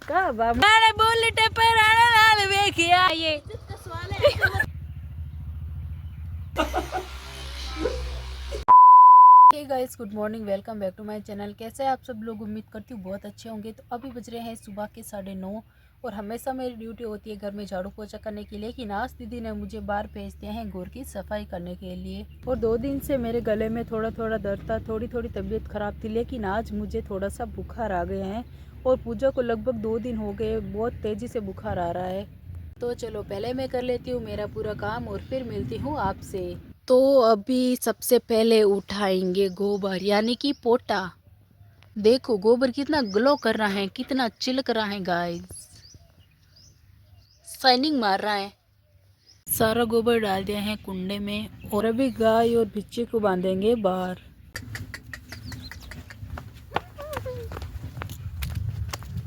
मैंने बुलेट पर आने लाल देखिया ये hey guys, good morning, welcome back to my channel. कैसे आप सब लोग? उम्मीद करती हूँ बहुत अच्छे होंगे। तो अभी बज रहे हैं सुबह के 9:30 और हमेशा मेरी ड्यूटी होती है घर में झाड़ू पोछा करने की, लेकिन आज दीदी ने मुझे बाहर भेज दिया है घर की सफाई करने के लिए। और 2 दिन से मेरे गले में थोड़ा थोड़ा दर्द था, थोड़ी थोड़ी तबीयत खराब थी, लेकिन आज मुझे थोड़ा सा बुखार आ गया है और पूजा को लगभग 2 दिन हो गए, बहुत तेज़ी से बुखार आ रहा है। तो चलो पहले मैं कर लेती हूँ मेरा पूरा काम और फिर मिलती हूँ आपसे। तो अभी सबसे पहले उठाएंगे गोबर यानी कि पोटा। देखो गोबर कितना ग्लो कर रहा है, कितना चिलक रहा है गाइस, शाइनिंग मार रहा है। सारा गोबर डाल दिया है कुंडे में और अभी गाय और बिच्चे को बांधेंगे बाहर।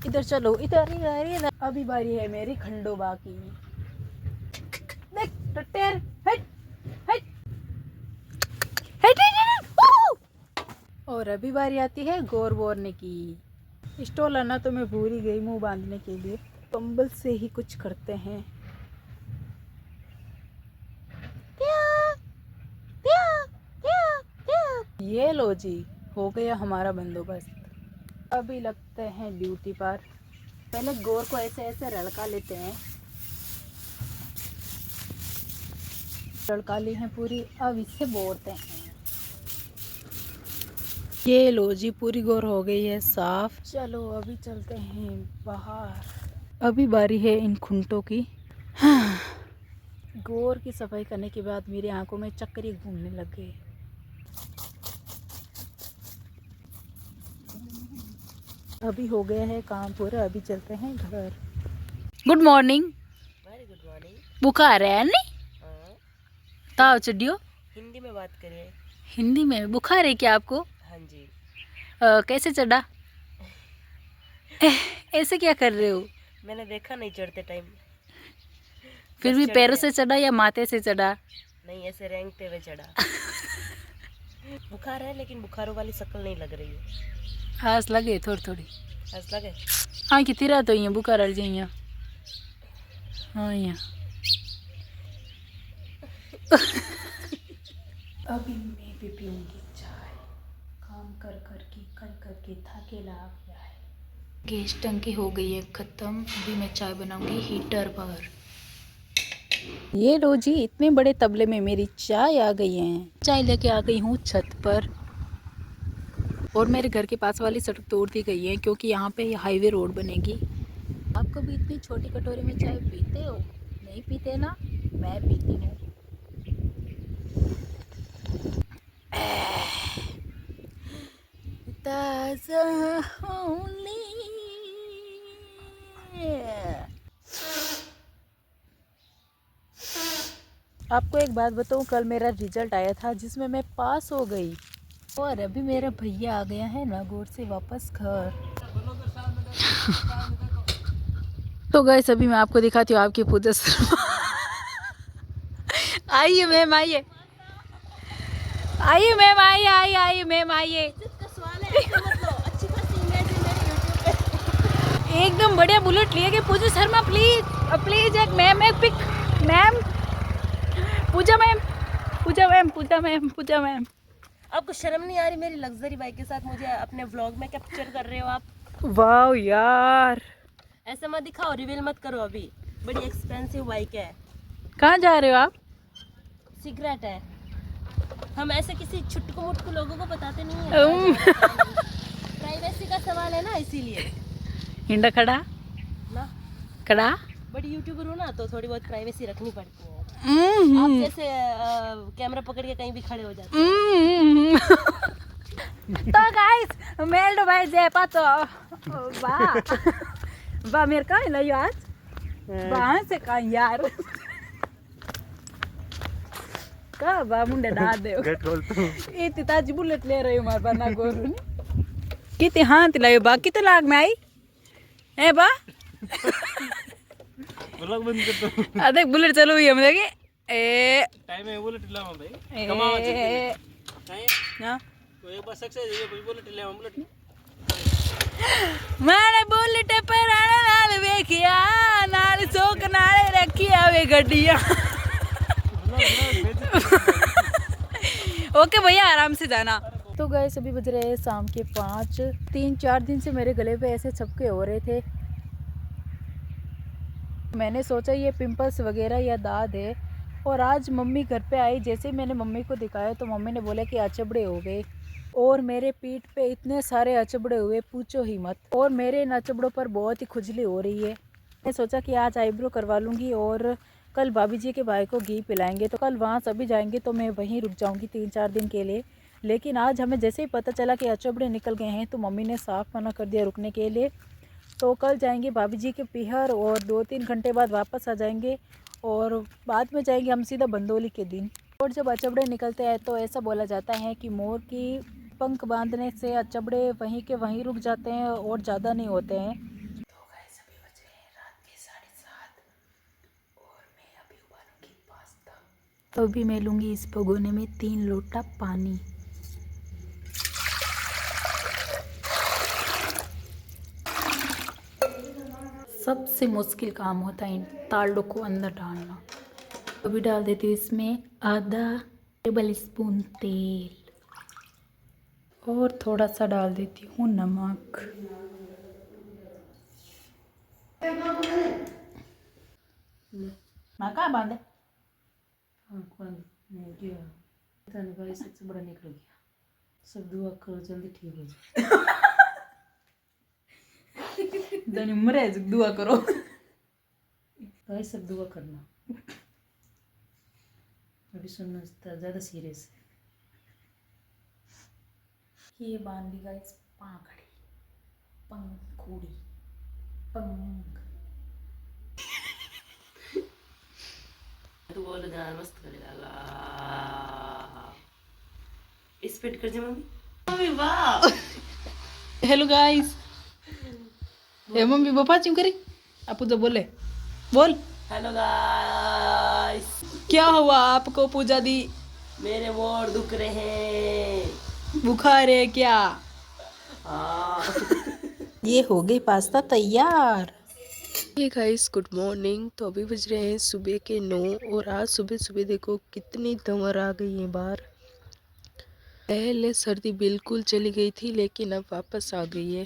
इधर चलो, इधर इधर। अभी बारी है मेरी खंडोबा की। देख टट्टेर, हट हट हट हट। और अभी बारी आती है गोर बोरने की। स्टॉल आना तो मैं भूल ही गई मुंह बांधने के लिए। कंबल से ही कुछ करते हैं। ये लो जी, हो गया हमारा बंदोबस्त। अभी लगते हैं ड्यूटी पर। पहले गोर को ऐसे ऐसे रड़का लेते हैं। रड़का ली है पूरी, अब इससे बोरते हैं। ये लो जी, पूरी गोर हो गई है साफ। चलो अभी चलते हैं बाहर। अभी बारी है इन खुंटों की। हाँ। गोर की सफाई करने के बाद मेरी आंखों में चक्कर घूमने लग गए। अभी हो गया है काम पूरा, अभी चलते हैं घर। Good morning. Very good morning. बुखार है नहीं? ताव चढ़ियो। हिंदी में बात करिए। हिंदी में? बुखार है क्या आपको? हाँ जी। कैसे चढ़ा? ऐसे क्या कर रहे हो? मैंने देखा नहीं चढ़ते टाइम। फिर भी पैरों से चढ़ा या माथे से चढ़ा? नहीं, ऐसे रेंगते हुए चढ़ा। बुखार है लेकिन बुखारों वाली शक्ल नहीं लग रही है। हास लगे थोड़ी थोड़ी। हंस लगे? हाँ कि तिरा तो यहाँ बुखार आ जाइए। हाँ यहाँ। अभी मैं भी पीऊंगी चाय। काम कर करके थकेला आ गया है। गैस टंकी हो गई है ख़त्म। अभी मैं चाय बनाऊंगी हीटर पर। ये लो जी, इतने बड़े तबले में मेरी चाय आ गई है। चाय लेके आ गई हूँ छत पर। और मेरे घर के पास वाली सड़क तोड़ दी गई है क्योंकि यहाँ पे हाईवे रोड बनेगी। आप कभी इतनी छोटी कटोरी में चाय पीते हो? नहीं पीते ना? मैं पीती हूँ। ताज़ा होली। आपको एक बात बताऊँ, कल मेरा रिजल्ट आया था जिसमें मैं पास हो गई। और अभी मेरा भैया आ गया है नागौर से वापस घर। तो गाइस अभी मैं आपको दिखाती हूँ आपकी पूजा शर्मा। आइए मैम, आइए आइए मैम, आइए मैम, आइए। एकदम बढ़िया बुलेट लिए कि पूजा शर्मा, प्लीज प्लीज एक मैम, एक पिक मैम। पूजा मैम, पूजा मैम, पूजा मैम, पूजा मैम। आपको शर्म नहीं आ रही मेरी लग्जरी बाइक के साथ मुझे अपने व्लॉग में कैप्चर कर रहे हो आप? वाह यार, ऐसे मत दिखाओ, रिवील मत करो। अभी बड़ी एक्सपेंसिव बाइक है। कहाँ जा रहे हो आप? सीक्रेट है, हम ऐसे किसी छुटकू मुटकू लोगों को बताते नहीं है। प्राइवेसी का सवाल है ना, इसीलिए हिंडा खड़ा ना। खड़ा। बड़ी यूट्यूबर हूँ ना, तो थोड़ी बहुत प्राइवेसी रखनी पड़ती है। आप जैसे कैमरा पकड़ के कहीं भी खड़े हो जाते हैं। तो गाइस मेल्ड भाई जे पातो वाह वाह मेरे का लयो आज बाहर से का यार का बा मुंडे डा दे इतनी ताजी बुलेट ले रही हूँ मार बना गोरू ने कितने हाथ लायो बा, कितने लाख में आई है बा? ब्लॉग बंद कर दो। अरे बुलेट चलो हुई हम देखे ए टाइम है बुलेट लाओ भाई। ए कमाओ चाहिए ना तो एक बार सक्सेस है, ये बुलेट ले आओ बुलेट। मैंने बुलेट पर आना गई गड्डियाँ। ओके भैया आराम से जाना। तो गए अभी बज रहे हैं शाम के 5। 3-4 दिन से मेरे गले पे ऐसे छपके हो रहे थे। मैंने सोचा ये पिंपल्स वगैरह या दाद है। और आज मम्मी घर पे आई, जैसे ही मैंने मम्मी को दिखाया तो मम्मी ने बोला कि अचबड़े हो गए। और मेरे पीठ पे इतने सारे अचबड़े हुए पूछो ही मत। और मेरे इन अचबड़ों पर बहुत ही खुजली हो रही है। मैं सोचा कि आज आईब्रो करवा लूँगी और कल भाभी जी के भाई को घी पिलाएंगे, तो कल वहाँ सभी जाएंगे तो मैं वहीं रुक जाऊँगी 3-4 दिन के लिए। लेकिन आज हमें जैसे ही पता चला कि अचबड़े निकल गए हैं तो मम्मी ने साफ मना कर दिया रुकने के लिए। तो कल जाएंगे भाभी जी के पीहर और 2-3 घंटे बाद वापस आ जाएंगे। और बाद में जाएंगे हम सीधा बंदोली के दिन। और जब अचबड़े निकलते हैं तो ऐसा बोला जाता है कि मोर की पंख बांधने से अचबड़े वहीं के वहीं रुक जाते हैं और ज़्यादा नहीं होते हैं। तो गाइस अभी बज रहे हैं रात के 7:30 और मैं अभी उबालूंगी पास्ता। तो अभी मैं लूँगी इस भगोने में 3 लोटा पानी। सबसे मुश्किल काम होता है इन तालों को अंदर डालना। अभी डाल देती हूँ इसमें आधा टेबल स्पून तेल और थोड़ा सा डाल देती हूँ नमक। माँ कहाँ बांधे? सबसे बड़ा निकल गया। सब दुआ करो जल्दी ठीक हो जाए। दानी मरे दुआ करो। भाई सब दुआ करना। अभी सुनना ज़्यादा सीरियस है। ये बांध दी गाइस पाखड़ी पंखुड़ी पंख। तू बोल गाना मस्त करे लाला। स्पीड कर जे मम्मी। मम्मी वाह। Hello guys. Hey mummy papa क्यों करी? आप तो बोले बोल। Hello guys. क्या हुआ आपको पूजा दी? मेरे मोर दुख रहे हैं। बुखार है क्या? हाँ। ये हो गई पास्ता तैयार। ये गाइस गुड मॉर्निंग। तो अभी बज रहे हैं सुबह के 9 और आज सुबह सुबह देखो कितनी धुंवर आ गई है बाहर। पहले सर्दी बिल्कुल चली गई थी लेकिन अब वापस आ गई है।